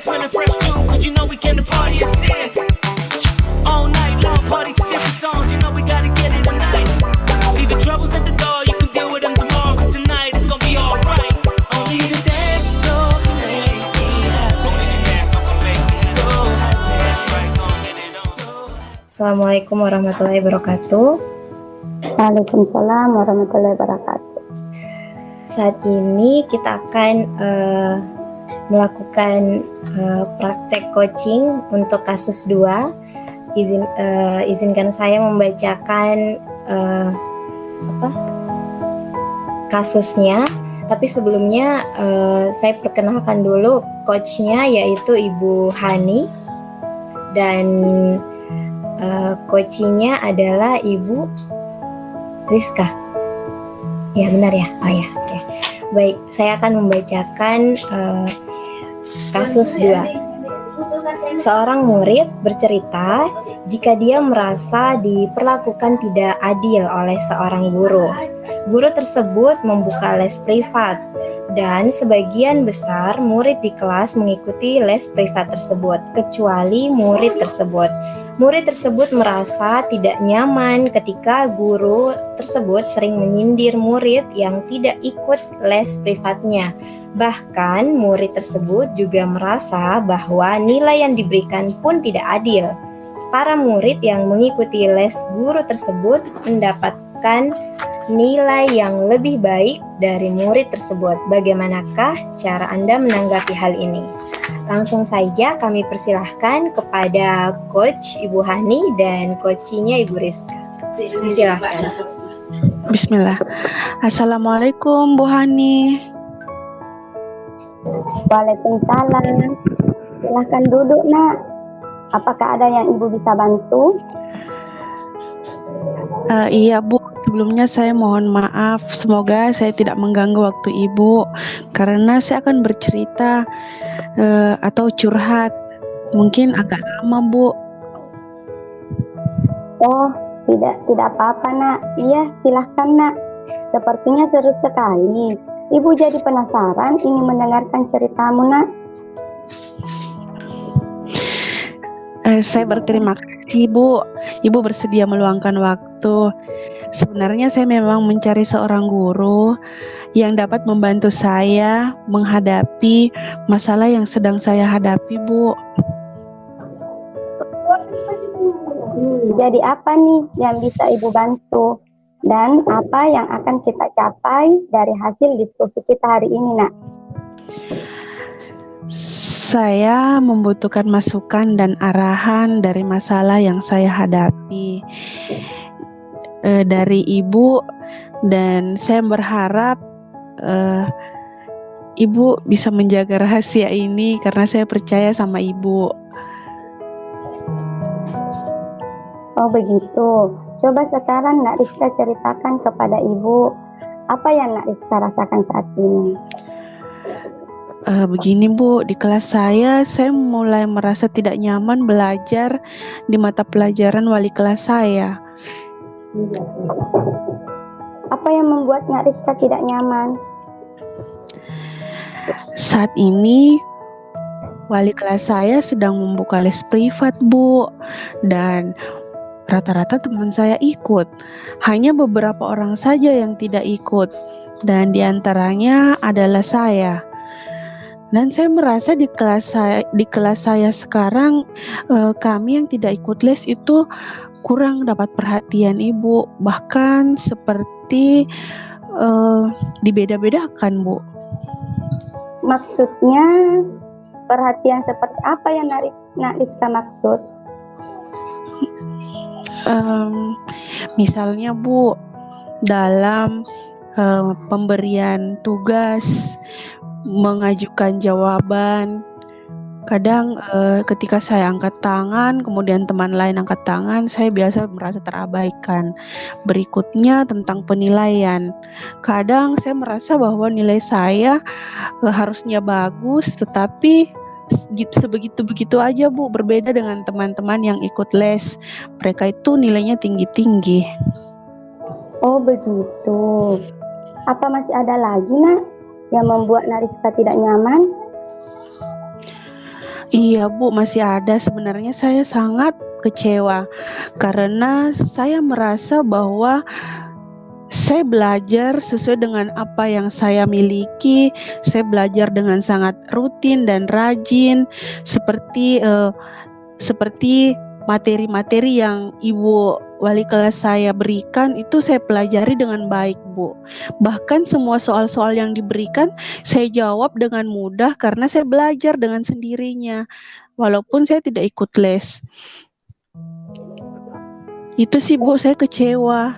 smelling fresh too, cause you know we came to party and sin. All night long, party to different songs, you know we gotta get it tonight. Leave your troubles at the door, you can deal with them tomorrow, cause tonight it's gonna be alright. Only the dance floor can make me happy. Only the dance floor can make me so happy. That's right, gonna get it on. Assalamualaikum warahmatullahi wabarakatuh. Waalaikumsalam warahmatullahi wabarakatuh. Saat ini kita akan melakukan praktek coaching untuk kasus 2. Izinkan saya membacakan kasusnya. Tapi sebelumnya saya perkenalkan dulu coachnya, yaitu Ibu Hani, dan coachingnya adalah Ibu Rizka. Ya benar ya? Oh ya, oke. Baik, saya akan membacakan kasus 2. Seorang murid bercerita jika dia merasa diperlakukan tidak adil oleh seorang guru. Guru tersebut membuka les privat dan sebagian besar murid di kelas mengikuti les privat tersebut, kecuali murid tersebut. Murid tersebut merasa tidak nyaman ketika guru tersebut sering menyindir murid yang tidak ikut les privatnya. Bahkan murid tersebut juga merasa bahwa nilai yang diberikan pun tidak adil. Para murid yang mengikuti les guru tersebut mendapatkan nilai yang lebih baik dari murid tersebut. Bagaimanakah cara Anda menanggapi hal ini? Langsung saja kami persilahkan kepada Coach Ibu Hani dan coachingnya Ibu Rizka. Silakan. Bismillah. Assalamualaikum Bu Hani. Waalaikumsalam. Silahkan duduk, Nak. Apakah ada yang Ibu bisa bantu? Iya Bu, sebelumnya saya mohon maaf. Semoga saya tidak mengganggu waktu Ibu, karena saya akan bercerita atau curhat. Mungkin agak lama Bu. Oh, tidak apa-apa, Nak. Iya, silahkan, Nak. Sepertinya seru sekali. Ibu jadi penasaran ingin mendengarkan ceritamu, Nak. Saya berterima kasih Bu. Ibu bersedia meluangkan waktu. Sebenarnya saya memang mencari seorang guru yang dapat membantu saya menghadapi masalah yang sedang saya hadapi, Bu. Jadi apa nih yang bisa Ibu bantu? Dan apa yang akan kita capai dari hasil diskusi kita hari ini, Nak? Saya membutuhkan masukan dan arahan dari masalah yang saya hadapi dari Ibu, dan saya berharap Ibu bisa menjaga rahasia ini karena saya percaya sama Ibu. Oh begitu. Coba sekarang Nak Rizka ceritakan kepada Ibu apa yang Nak Rizka rasakan saat ini. Begini Bu, di kelas saya mulai merasa tidak nyaman belajar di mata pelajaran wali kelas saya. Apa yang membuat Nak Rizka tidak nyaman? Saat ini wali kelas saya sedang membuka les privat Bu, dan rata-rata teman saya ikut. Hanya beberapa orang saja yang tidak ikut, dan diantaranya adalah saya. Dan saya merasa di kelas saya sekarang kami yang tidak ikut les itu kurang dapat perhatian Ibu, bahkan seperti dibeda-bedakan Bu. Maksudnya perhatian seperti apa yang Nak Rizka maksud? Misalnya Bu, dalam pemberian tugas, mengajukan jawaban, kadang ketika saya angkat tangan, kemudian teman lain angkat tangan, saya biasa merasa terabaikan. Berikutnya tentang penilaian, kadang saya merasa bahwa nilai saya harusnya bagus, tetapi sebegitu-begitu aja Bu, berbeda dengan teman-teman yang ikut les. Mereka itu nilainya tinggi-tinggi. Oh begitu. Apa masih ada lagi Nak yang membuat Nak Rizka tidak nyaman? Iya Bu, masih ada. Sebenarnya saya sangat kecewa karena saya merasa bahwa saya belajar sesuai dengan apa yang saya miliki. Saya belajar dengan sangat rutin dan rajin, seperti materi-materi yang Ibu wali kelas saya berikan itu saya pelajari dengan baik, Bu. Bahkan semua soal-soal yang diberikan saya jawab dengan mudah karena saya belajar dengan sendirinya, walaupun saya tidak ikut les. Itu sih, Bu, saya kecewa.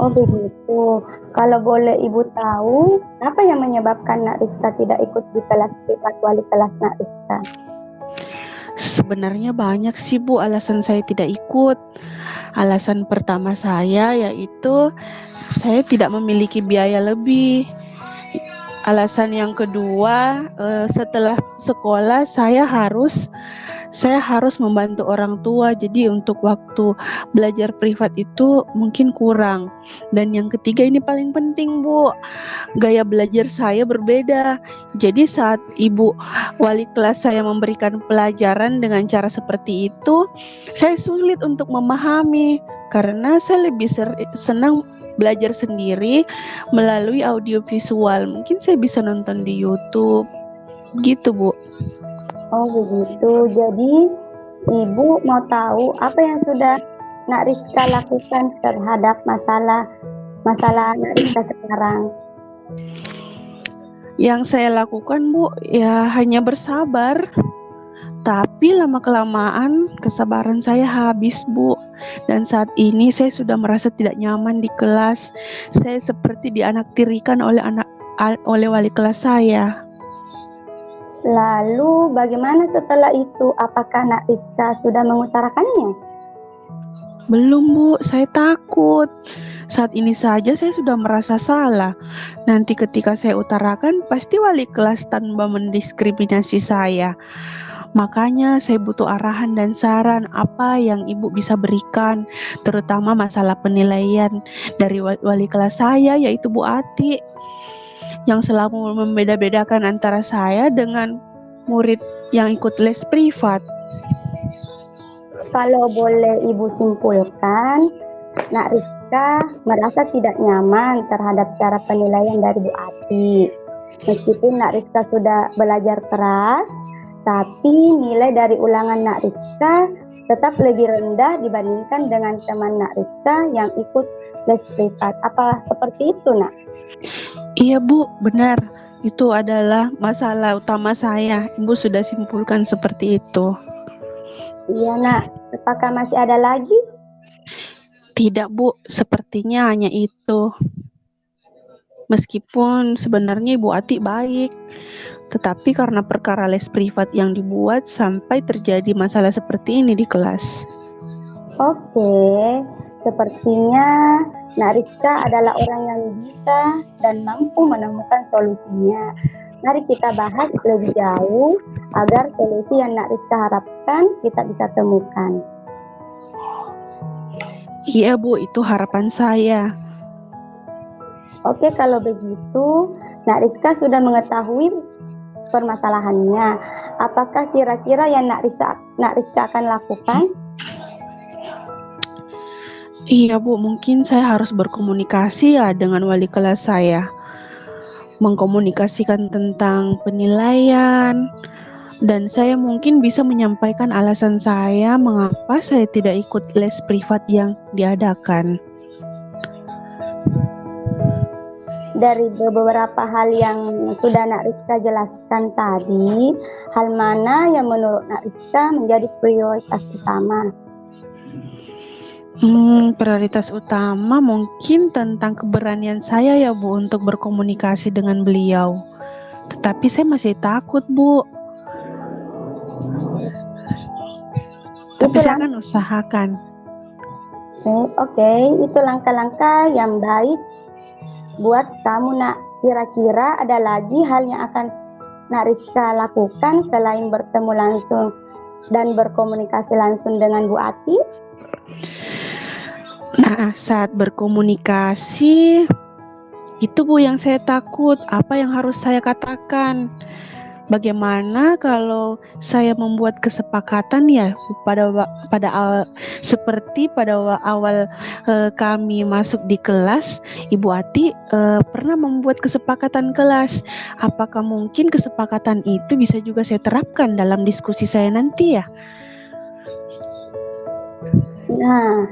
Oh begitu. Kalau boleh Ibu tahu, apa yang menyebabkan Nak Rizka tidak ikut di kelas privat wali kelas Nak Rizka? Sebenarnya banyak sih Bu alasan saya tidak ikut. Alasan pertama saya yaitu saya tidak memiliki biaya lebih. Alasan yang kedua, setelah sekolah saya harus membantu orang tua, jadi untuk waktu belajar privat itu mungkin kurang. Dan yang ketiga ini paling penting Bu, gaya belajar saya berbeda. Jadi saat Ibu wali kelas saya memberikan pelajaran dengan cara seperti itu, saya sulit untuk memahami karena saya lebih senang belajar sendiri melalui audio visual. Mungkin saya bisa nonton di YouTube gitu Bu. Oh begitu. Jadi Ibu mau tahu apa yang sudah Nak Rizka lakukan terhadap masalah Nak Rizka sekarang? Yang saya lakukan Bu ya hanya bersabar. Tapi lama-kelamaan kesabaran saya habis Bu. Dan saat ini saya sudah merasa tidak nyaman di kelas. Saya seperti dianaktirikan oleh wali kelas saya. Lalu bagaimana setelah itu? Apakah Nak Rizka sudah mengutarakannya? Belum Bu, saya takut. Saat ini saja saya sudah merasa salah. Nanti ketika saya utarakan, pasti wali kelas tanpa mendiskriminasi saya. Makanya saya butuh arahan dan saran apa yang Ibu bisa berikan, terutama masalah penilaian dari wali kelas saya yaitu Bu Ati, yang selalu membeda-bedakan antara saya dengan murid yang ikut les privat. Kalau boleh Ibu simpulkan, Nak Rizka merasa tidak nyaman terhadap cara penilaian dari Bu Ati. Meskipun Nak Rizka sudah belajar keras, tapi nilai dari ulangan Nak Rizka tetap lebih rendah dibandingkan dengan teman Nak Rizka yang ikut les privat. Apa seperti itu, Nak? Iya Bu, benar. Itu adalah masalah utama saya. Ibu sudah simpulkan seperti itu. Iya, Nak. Apakah masih ada lagi? Tidak Bu, sepertinya hanya itu. Meskipun sebenarnya Ibu Ati baik, tetapi karena perkara les privat yang dibuat sampai terjadi masalah seperti ini di kelas. Oke, sepertinya Nak Rizka adalah orang yang bisa dan mampu menemukan solusinya. Mari kita bahas lebih jauh agar solusi yang Nak Rizka harapkan kita bisa temukan. Iya Bu, itu harapan saya. Oke, kalau begitu Nak Rizka sudah mengetahui permasalahannya. Apakah kira-kira yang Nak Rizka akan lakukan? Iya Bu, mungkin saya harus berkomunikasi ya dengan wali kelas saya. Mengkomunikasikan tentang penilaian. Dan saya mungkin bisa menyampaikan alasan saya mengapa saya tidak ikut les privat yang diadakan. Dari beberapa hal yang sudah Nak Rizka jelaskan tadi, hal mana yang menurut Nak Rizka menjadi prioritas utama? Prioritas utama mungkin tentang keberanian saya ya Bu untuk berkomunikasi dengan beliau. Tetapi saya masih takut Bu. Tapi saya akan usahakan. Oke, itu langkah-langkah yang baik buat kamu, Nak. Kira-kira ada lagi hal yang akan Nak Rizka lakukan selain bertemu langsung dan berkomunikasi langsung dengan Bu Ati? Nah, saat berkomunikasi itu Bu yang saya takut, apa yang harus saya katakan. bagaimana kalau saya membuat kesepakatan ya seperti pada awal kami masuk di kelas, Ibu Ati pernah membuat kesepakatan kelas. Apakah mungkin kesepakatan itu bisa juga saya terapkan dalam diskusi saya nanti ya? Nah,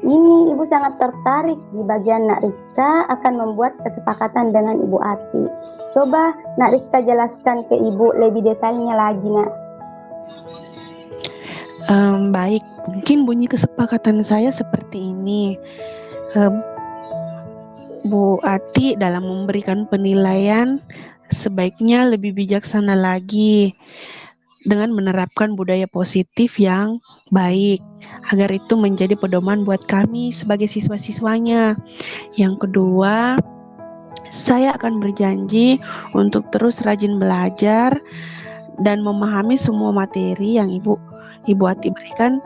ini Ibu sangat tertarik di bagian Nak Rizka akan membuat kesepakatan dengan Ibu Ati. Coba Nak Rizka jelaskan ke Ibu lebih detailnya lagi, Nak. Baik, mungkin bunyi kesepakatan saya seperti ini. Bu Ati dalam memberikan penilaian sebaiknya lebih bijaksana lagi dengan menerapkan budaya positif yang baik agar itu menjadi pedoman buat kami sebagai siswa-siswanya. Yang kedua, saya akan berjanji untuk terus rajin belajar dan memahami semua materi yang Ibu Ati berikan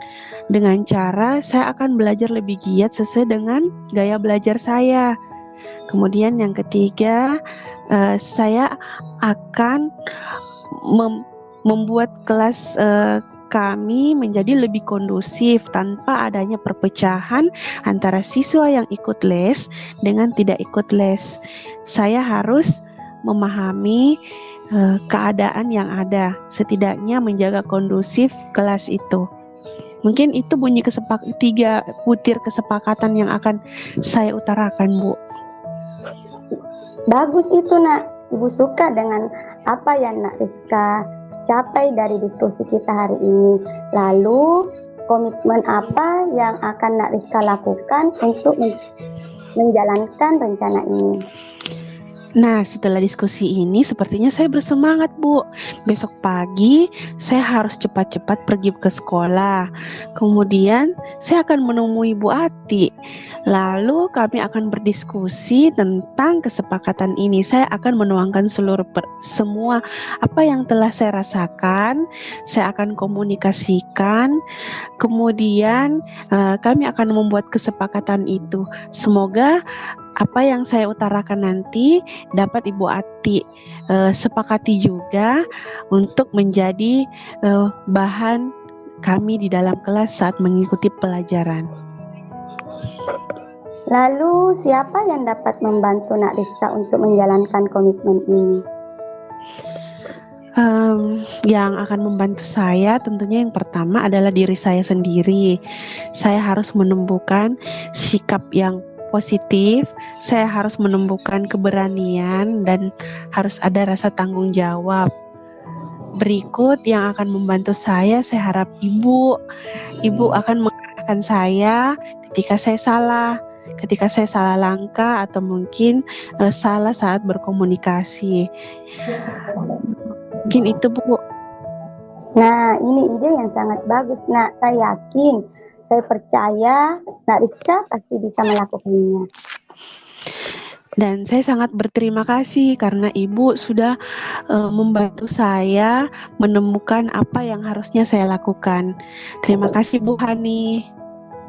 dengan cara saya akan belajar lebih giat sesuai dengan gaya belajar saya. Kemudian yang ketiga, saya akan membuat kelas kami menjadi lebih kondusif tanpa adanya perpecahan antara siswa yang ikut les dengan tidak ikut les. Saya harus memahami keadaan yang ada, setidaknya menjaga kondusif kelas itu. Mungkin itu bunyi 3 butir kesepakatan yang akan saya utarakan, Bu. Bagus itu, Nak. Ibu suka dengan apa yang Nak Rizka capai dari diskusi kita hari ini. Lalu, komitmen apa yang akan Nak Rizka lakukan untuk menjalankan rencana ini? Nah, setelah diskusi ini sepertinya saya bersemangat, Bu. Besok pagi saya harus cepat-cepat pergi ke sekolah. Kemudian saya akan menemui Bu Ati. Lalu kami akan berdiskusi tentang kesepakatan ini. Saya akan menuangkan semua apa yang telah saya rasakan. Saya akan komunikasikan. Kemudian kami akan membuat kesepakatan itu. Semoga apa yang saya utarakan nanti dapat Ibu Ati sepakati juga untuk menjadi bahan kami di dalam kelas saat mengikuti pelajaran. Lalu siapa yang dapat membantu Nak Rizka untuk menjalankan komitmen ini? Yang akan membantu saya tentunya yang pertama adalah diri saya sendiri. Saya harus menemukan sikap yang positif, saya harus menemukan keberanian dan harus ada rasa tanggung jawab. Berikut yang akan membantu saya harap Ibu akan mengarahkan saya ketika saya salah langkah atau mungkin salah saat berkomunikasi. Mungkin itu, Bu. Nah, ini ide yang sangat bagus, Nak. Saya yakin, saya percaya Nak Rizka pasti bisa melakukannya. Dan saya sangat berterima kasih karena Ibu sudah membantu saya menemukan apa yang harusnya saya lakukan. Terima kasih, Bu Hani.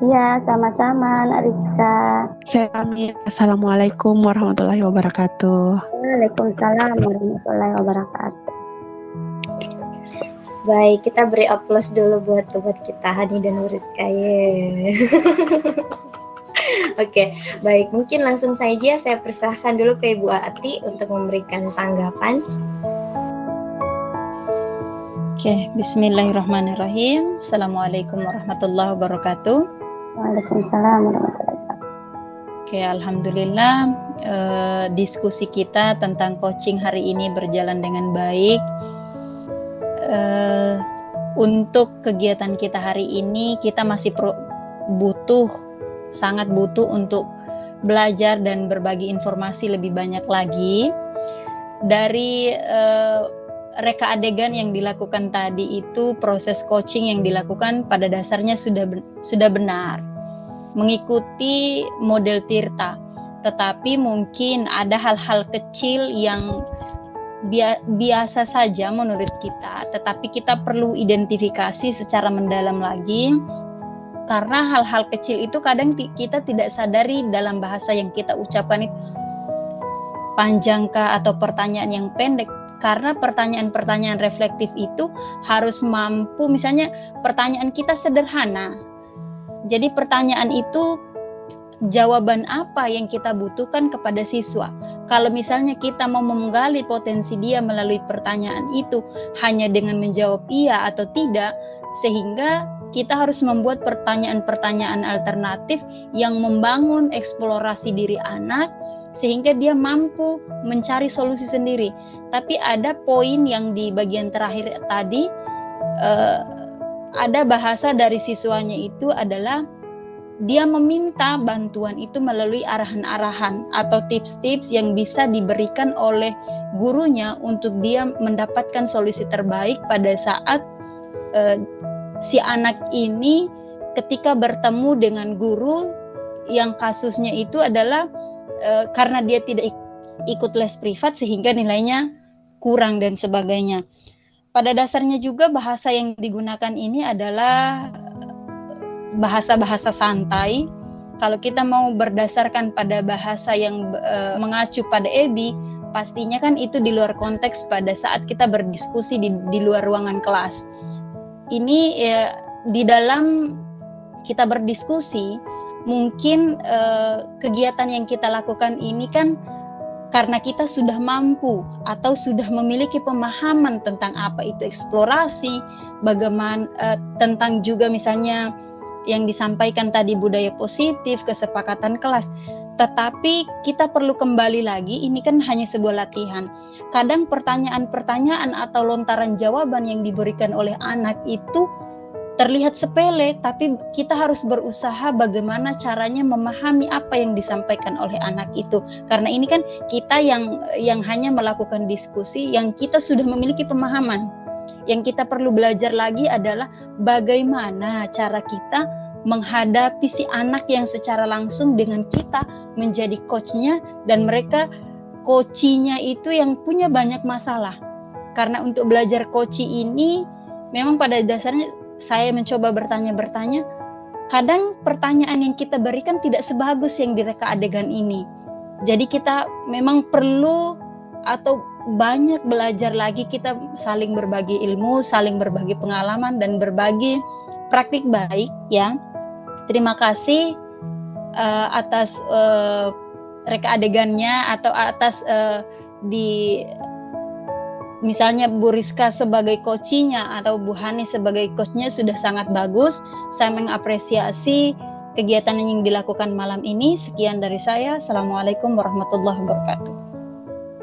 Iya, sama-sama Nak Rizka. Saya pamit. Assalamualaikum warahmatullahi wabarakatuh. Waalaikumsalam warahmatullahi wabarakatuh. Baik, kita beri aplaus dulu buat kita Hani dan Rizka. Oke, baik. Mungkin langsung saja saya persilahkan dulu ke Ibu Ati untuk memberikan tanggapan. Oke, bismillahirrahmanirrahim. Assalamualaikum warahmatullahi wabarakatuh. Waalaikumsalam warahmatullahi wabarakatuh. Oke, alhamdulillah diskusi kita tentang coaching hari ini berjalan dengan baik. Untuk kegiatan kita hari ini kita masih sangat butuh untuk belajar dan berbagi informasi lebih banyak lagi. Dari reka adegan yang dilakukan tadi itu, proses coaching yang dilakukan pada dasarnya sudah benar, mengikuti model Tirta. Tetapi mungkin ada hal-hal kecil yang biasa saja menurut kita, tetapi kita perlu identifikasi secara mendalam lagi, karena hal-hal kecil itu kadang kita tidak sadari dalam bahasa yang kita ucapkan itu panjangkah atau pertanyaan yang pendek. Karena pertanyaan-pertanyaan reflektif itu harus mampu, misalnya pertanyaan kita sederhana. Jadi pertanyaan itu jawaban apa yang kita butuhkan kepada siswa. Kalau misalnya kita mau menggali potensi dia melalui pertanyaan itu hanya dengan menjawab iya atau tidak, sehingga kita harus membuat pertanyaan-pertanyaan alternatif yang membangun eksplorasi diri anak sehingga dia mampu mencari solusi sendiri. Tapi ada poin yang di bagian terakhir tadi, ada bahasa dari siswanya itu adalah dia meminta bantuan itu melalui arahan-arahan atau tips-tips yang bisa diberikan oleh gurunya untuk dia mendapatkan solusi terbaik pada saat si anak ini ketika bertemu dengan guru yang kasusnya itu adalah karena dia tidak ikut les privat sehingga nilainya kurang dan sebagainya. Pada dasarnya juga bahasa yang digunakan ini adalah bahasa-bahasa santai. Kalau kita mau berdasarkan pada bahasa yang mengacu pada EBI, pastinya kan itu di luar konteks pada saat kita berdiskusi di luar ruangan kelas. Ini di dalam kita berdiskusi, mungkin kegiatan yang kita lakukan ini kan karena kita sudah mampu atau sudah memiliki pemahaman tentang apa itu eksplorasi, bagaimana tentang juga misalnya yang disampaikan tadi budaya positif, kesepakatan kelas. Tetapi kita perlu kembali lagi, ini kan hanya sebuah latihan. Kadang pertanyaan-pertanyaan atau lontaran jawaban yang diberikan oleh anak itu terlihat sepele, tapi kita harus berusaha bagaimana caranya memahami apa yang disampaikan oleh anak itu. Karena ini kan kita yang hanya melakukan diskusi, yang kita sudah memiliki pemahaman. Yang kita perlu belajar lagi adalah bagaimana cara kita menghadapi si anak yang secara langsung dengan kita menjadi coachnya, dan mereka coachinya itu yang punya banyak masalah. Karena untuk belajar coaching ini memang pada dasarnya saya mencoba bertanya, kadang pertanyaan yang kita berikan tidak sebagus yang direka adegan ini. Jadi kita memang perlu atau banyak belajar lagi, kita saling berbagi ilmu, saling berbagi pengalaman, dan berbagi praktik baik ya. Terima kasih atas reka adegannya atau atas di misalnya Bu Rizka sebagai coachnya atau Bu Hani sebagai coachnya sudah sangat bagus. Saya mengapresiasi kegiatan yang dilakukan malam ini. Sekian dari saya. Assalamualaikum warahmatullahi wabarakatuh.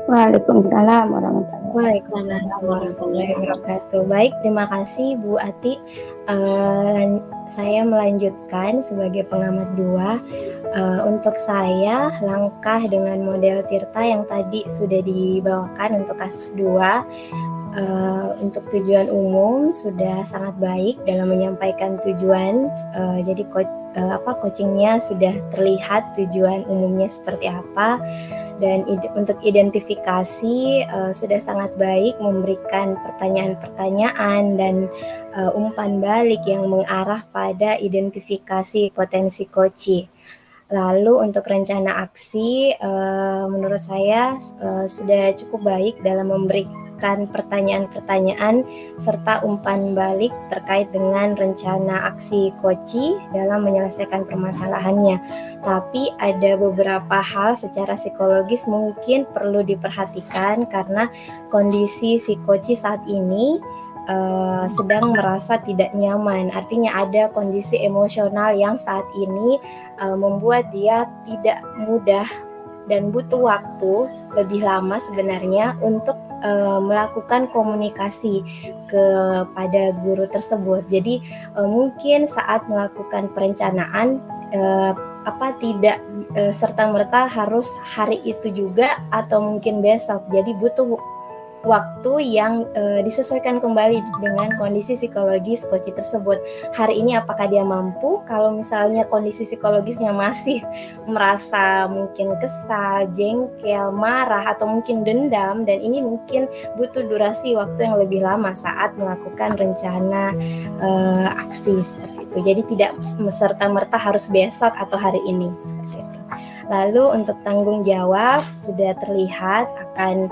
Waalaikumsalam warahmatullahi Waalaikumsalam warahmatullahi wabarakatuh. Baik, terima kasih Bu Ati. Saya melanjutkan sebagai pengamat 2. Untuk saya, langkah dengan model Tirta yang tadi sudah dibawakan untuk kasus 2, untuk tujuan umum sudah sangat baik dalam menyampaikan tujuan. Jadi coachingnya sudah terlihat tujuan umumnya seperti apa. Dan untuk identifikasi sudah sangat baik, memberikan pertanyaan-pertanyaan dan umpan balik yang mengarah pada identifikasi potensi coaching. Lalu untuk rencana aksi, menurut saya sudah cukup baik dalam memberikan pertanyaan-pertanyaan serta umpan balik terkait dengan rencana aksi coaching dalam menyelesaikan permasalahannya. Tapi ada beberapa hal secara psikologis mungkin perlu diperhatikan karena kondisi si coaching saat ini sedang merasa tidak nyaman. Artinya ada kondisi emosional yang saat ini membuat dia tidak mudah dan butuh waktu lebih lama sebenarnya untuk melakukan komunikasi kepada guru tersebut. Jadi mungkin saat melakukan perencanaan tidak serta-merta harus hari itu juga atau mungkin besok. Jadi butuh waktu yang disesuaikan kembali dengan kondisi psikologis coach tersebut. Hari ini apakah dia mampu? Kalau misalnya kondisi psikologisnya masih merasa mungkin kesal, jengkel, marah, atau mungkin dendam, dan ini mungkin butuh durasi waktu yang lebih lama saat melakukan rencana aksi seperti itu. Jadi tidak serta-merta harus besok atau hari ini seperti itu. Lalu untuk tanggung jawab sudah terlihat akan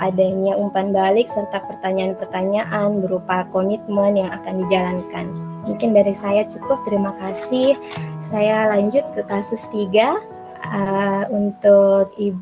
adanya umpan balik serta pertanyaan-pertanyaan berupa komitmen yang akan dijalankan. Mungkin dari saya cukup, terima kasih. Saya lanjut ke kasus 3 untuk Ibu